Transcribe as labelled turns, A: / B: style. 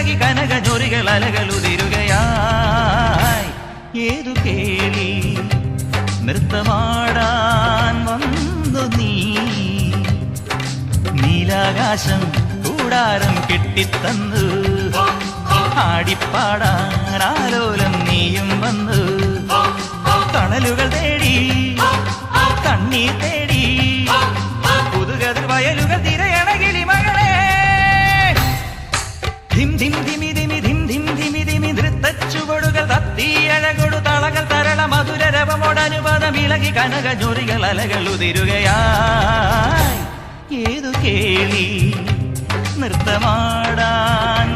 A: ഇളകി കനക ജോറികൾ അലകളുതിരുകയായി. ഏതു കേളി നൃത്തമാടാൻ വന്നു നീ? നീലാകാശം കൂടാരം കെട്ടിത്തന്നു, ആടിപ്പാടാൻ ആലോലം നീയും വന്നു. തണലുകൾ തേടി കണ്ണീർ തേടി പുതുകതിർ വയലുകൾ തിരയണ കിളിമകളെ. ധിം ധിം ധിമി ധിമി ധിം ധിം ധിമി ധിമി നൃത്തച്ചുവടുകൾ തത്തിയഴകൊടു തളകൾ തരള മധുരരവമോടനുപദമിളകി കനക ജോറികൾ അലകളുതിരുകയായി. ഏതു കേളി നൃത്തമാടാൻ